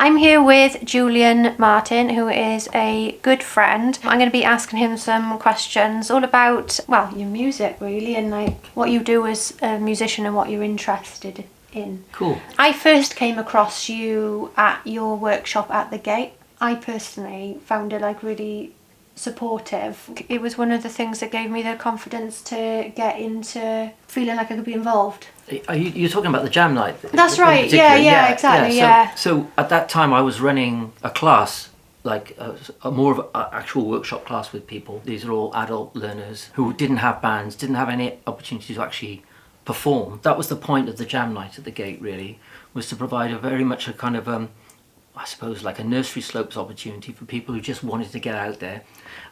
I'm here with Julian Martin, who is a good friend. I'm going to be asking him some questions all about, well, your music really, and like what you do as a musician and what you're interested in. Cool. I first came across you at your workshop at the Gate. I personally found it like really supportive. It was one of the things that gave me the confidence to get into feeling like I could be involved. You're talking about the jam night? That's right, yeah, exactly. So at that time I was running a class, like a more of an actual workshop class with people. These are all adult learners who didn't have bands, didn't have any opportunity to actually perform. That was the point of the jam night at the Gate, really, was to provide a very much a kind of I suppose like a nursery slopes opportunity for people who just wanted to get out there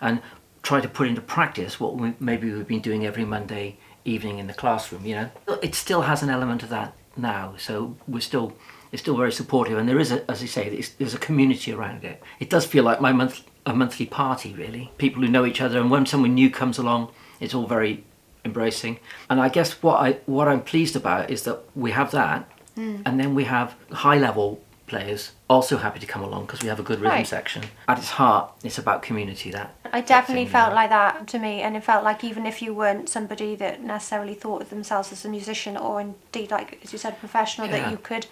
and try to put into practice what maybe we've been doing every Monday evening in the classroom. You know, it still has an element of that now, so it's still very supportive, and there is as you say, there's a community around it. It does feel like a monthly party, really. People who know each other, and when someone new comes along, it's all very embracing. And I guess what I'm pleased about is that we have that, and then we have high level players also happy to come along because we have a good rhythm section. At its heart, it's about community. I definitely felt like that to me, and it felt like even if you weren't somebody that necessarily thought of themselves as a musician, or indeed, like as you said, professional, that you could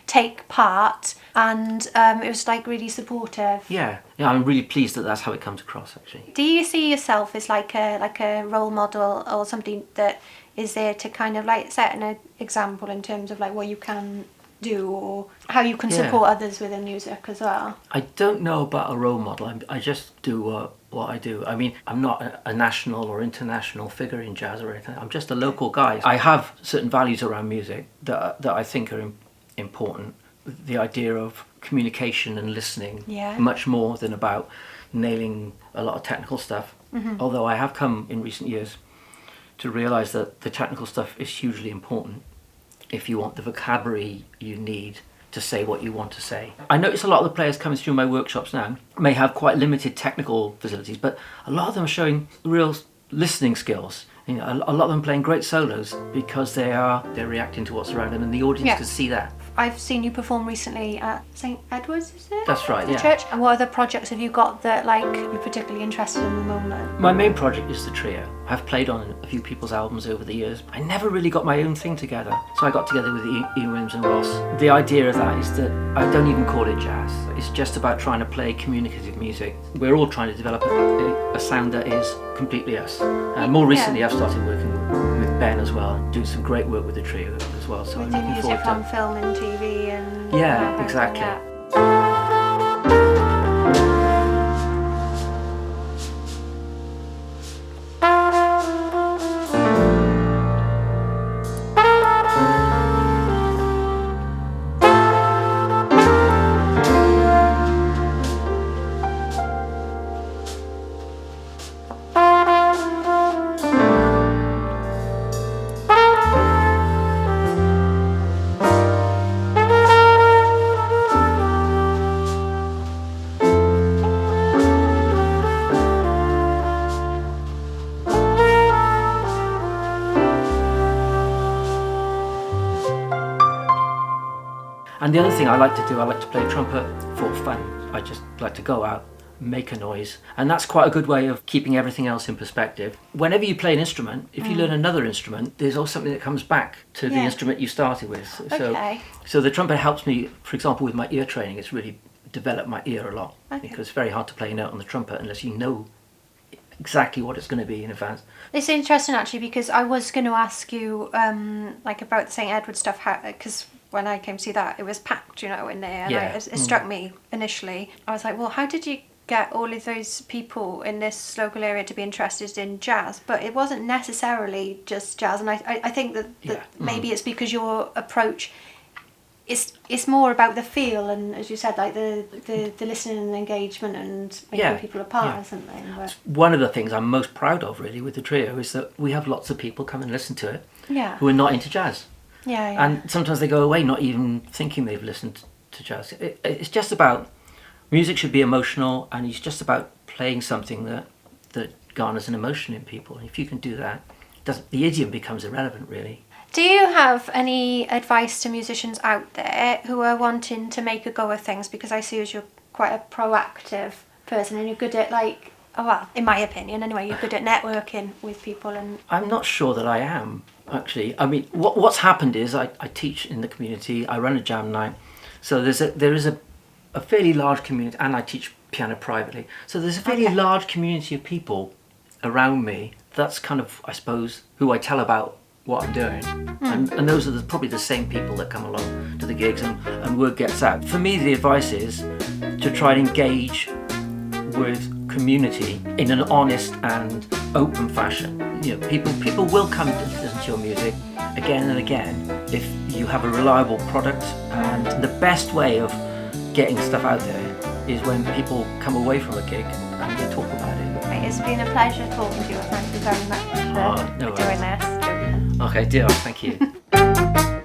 take part, and it was like really supportive. Yeah, I'm really pleased that that's how it comes across, actually. Do you see yourself as like a role model, or somebody that is there to kind of like set an example in terms of like what you can do or how you can support others within music as well? I don't know about a role model. I just do what I do. I mean, I'm not a national or international figure in jazz or anything. I'm just a local guy. I have certain values around music that I think are important. The idea of communication and listening, much more than about nailing a lot of technical stuff. Although I have come in recent years to realise that the technical stuff is hugely important if you want the vocabulary you need to say what you want to say. I notice a lot of the players coming through my workshops now may have quite limited technical facilities, but a lot of them are showing real listening skills. You know, a lot of them playing great solos because they're reacting to what's around them, and the audience can see that. I've seen you perform recently at St Edward's, is it? That's right, the church. And what other projects have you got that like you're particularly interested in at the moment? My main project is the trio. I've played on a few people's albums over the years. I never really got my own thing together, so I got together with Ian Williams and Ross. The idea of that is that I don't even call it jazz. It's just about trying to play communicative music. We're all trying to develop a sound that is completely us. And more recently, I've started working with Ben as well, doing some great work with the trio as well. So I'm looking forward to from film and TV and exactly. And the other thing I like to do, I like to play trumpet for fun. I just like to go out, make a noise, and that's quite a good way of keeping everything else in perspective. Whenever you play an instrument, if you learn another instrument, there's always something that comes back to the instrument you started with. So the trumpet helps me, for example, with my ear training. It's really developed my ear a lot, because it's very hard to play a note on the trumpet unless you know exactly what it's going to be in advance. It's interesting actually, because I was going to ask you like about the St Edward stuff, because when I came to see that, it was packed, you know, in there, and it struck me initially. I was like, well, how did you get all of those people in this local area to be interested in jazz? But it wasn't necessarily just jazz, and I think that maybe it's because your approach it's more about the feel, and as you said, like the listening and engagement and making people a part or something. But one of the things I'm most proud of really with the trio is that we have lots of people come and listen to it who are not into jazz. And sometimes they go away not even thinking they've listened to jazz. It's just about, music should be emotional, and it's just about playing something that garners an emotion in people. And if you can do that, the idiom becomes irrelevant really. Do you have any advice to musicians out there who are wanting to make a go of things? Because I see as you're quite a proactive person and you're good at like, oh well, in my opinion anyway, you're good at networking with people. And I'm not sure that I am, actually. I mean, what's happened is I teach in the community, I run a jam night, so there is a fairly large community, and I teach piano privately. So there's a fairly large community of people around me. That's kind of, I suppose, who I tell about what I'm doing. And those are probably the same people that come along to the gigs, and word gets out. For me, the advice is to try and engage with community in an honest and open fashion. You know, people will come to listen to your music again and again if you have a reliable product, and the best way of getting stuff out there is when people come away from a gig and they talk about it. It's been a pleasure talking to you. Thank you very much for doing this. Okay, dear, thank you.